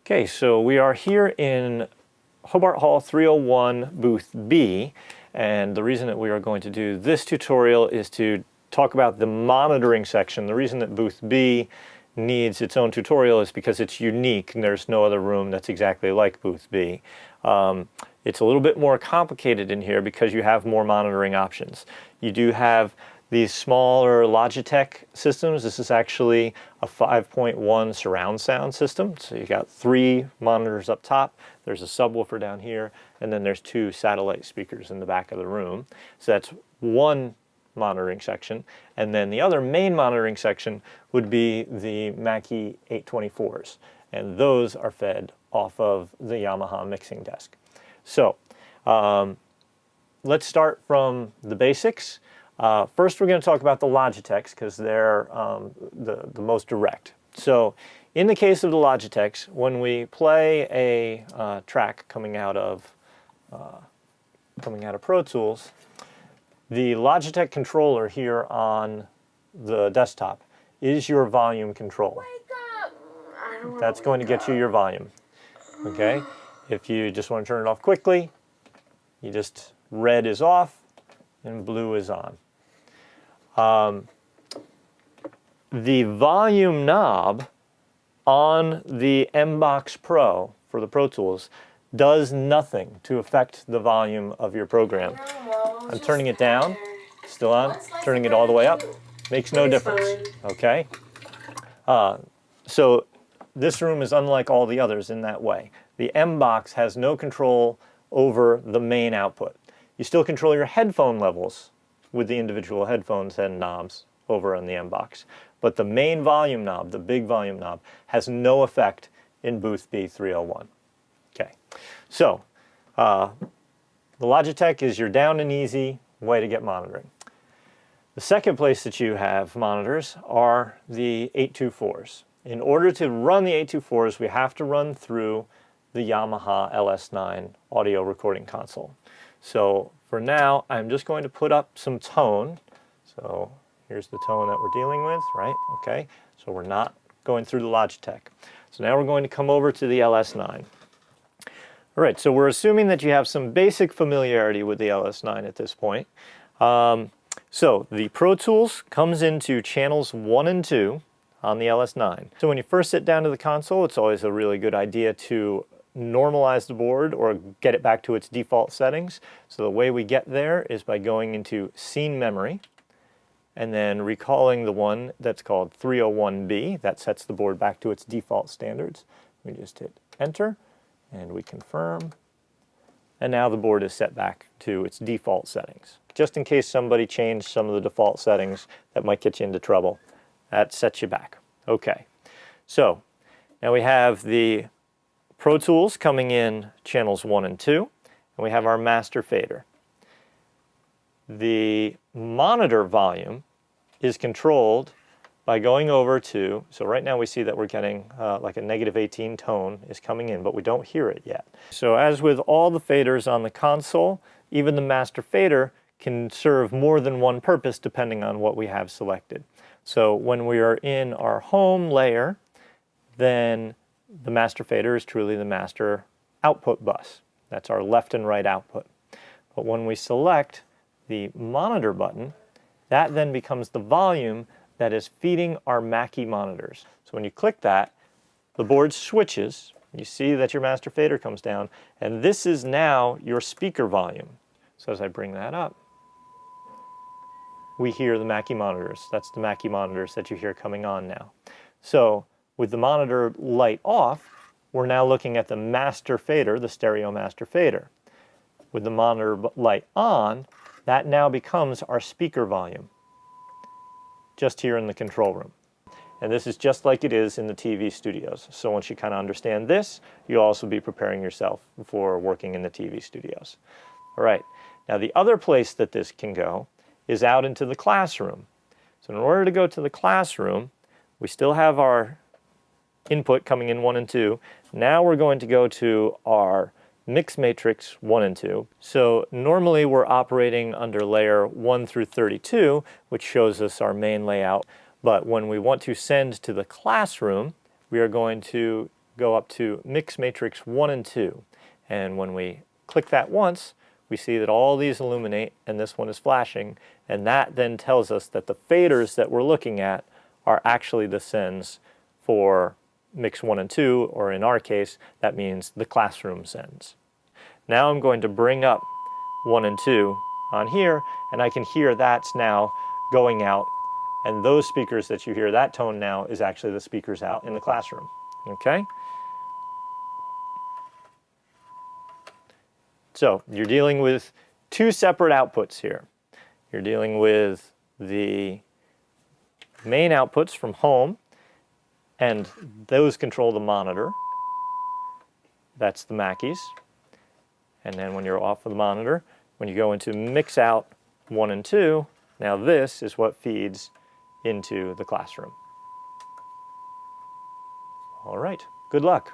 Okay, so we are here in Hobart Hall 301 booth B, and the reason that we are going to do this tutorial is to talk about the monitoring section. The reason that booth B needs its own tutorial is because it's unique and there's no other room that's exactly like booth B. It's a little bit more complicated in here because you have more monitoring options. You do have these smaller Logitech systems. This is actually a 5.1 surround sound system. So you got 3 monitors up top, there's a subwoofer down here, and then there's 2 satellite speakers in the back of the room. So that's one monitoring section. And then the other main monitoring section would be the Mackie 824s. And those are fed off of the Yamaha mixing desk. So let's start from the basics. First, we're going to talk about the Logitechs because they're the most direct. So in the case of the Logitechs, when we play a track coming out of Pro Tools, the Logitech controller here on the desktop is your volume control. That's going to get you your volume. Okay? If you just want to turn it off quickly, you just red is off and blue is on. The volume knob on the MBox Pro for the Pro Tools does nothing to affect the volume of your program. I'm turning it down, still on, turning it all the way up, makes no difference, okay? So this room is unlike all the others in that way. The MBox has no control over the main output. You still control your headphone levels with the individual headphones and knobs over on the MBox. But the main volume knob, the big volume knob, has no effect in booth B301. Okay, so the Logitech is your down and easy way to get monitoring. The second place that you have monitors are the 824s. In order to run the 824s, we have to run through the Yamaha LS9 audio recording console. So for now, I'm just going to put up some tone. So here's the tone that we're dealing with, right? Okay, so we're not going through the Logitech. So now we're going to come over to the LS9. All right, so we're assuming that you have some basic familiarity with the LS9 at this point. So the Pro Tools comes into channels 1 and 2 on the LS9. So when you first sit down to the console, it's always a really good idea to normalize the board or get it back to its default settings. So the way we get there is by going into scene memory and then recalling the one that's called 301B. That sets the board back to its default standards. We just hit enter and we confirm. And now the board is set back to its default settings. Just in case somebody changed some of the default settings that might get you into trouble, that sets you back. Okay, so now we have the Pro Tools coming in channels 1 and 2, and we have our master fader. The monitor volume is controlled by going over to, so right now we see that we're getting like a -18 tone is coming in, but we don't hear it yet. So as with all the faders on the console, even the master fader can serve more than one purpose depending on what we have selected. So when we are in our home layer, then the master fader is truly the master output bus. That's our left and right output. But when we select the monitor button, that then becomes the volume that is feeding our Mackie monitors. So when you click that, the board switches. You see that your master fader comes down, and this is now your speaker volume. So as I bring that up, we hear the Mackie monitors. That's the Mackie monitors that you hear coming on now. So with the monitor light off, we're now looking at the master fader, the stereo master fader. With the monitor light on, that now becomes our speaker volume, just here in the control room. And this is just like it is in the TV studios. So once you kind of understand this, you'll also be preparing yourself for working in the TV studios. All right, now the other place that this can go is out into the classroom. So in order to go to the classroom, we still have our input coming in 1 and 2. Now we're going to go to our mix matrix 1 and 2. So normally we're operating under layer 1 through 32, which shows us our main layout. But when we want to send to the classroom, we are going to go up to Mix Matrix 1 and 2. And when we click that once, we see that all these illuminate and this one is flashing, and that then tells us that the faders that we're looking at are actually the sends for Mix 1 and 2, or in our case, that means the classroom sends. Now I'm going to bring up 1 and 2 on here, and I can hear that's now going out, and those speakers that you hear, that tone now is actually the speakers out in the classroom. Okay? So you're dealing with two separate outputs here. You're dealing with the main outputs from home, and those control the monitor. That's the Mackies. And then when you're off of the monitor, when you go into mix out 1 and 2, now this is what feeds into the classroom. All right, good luck.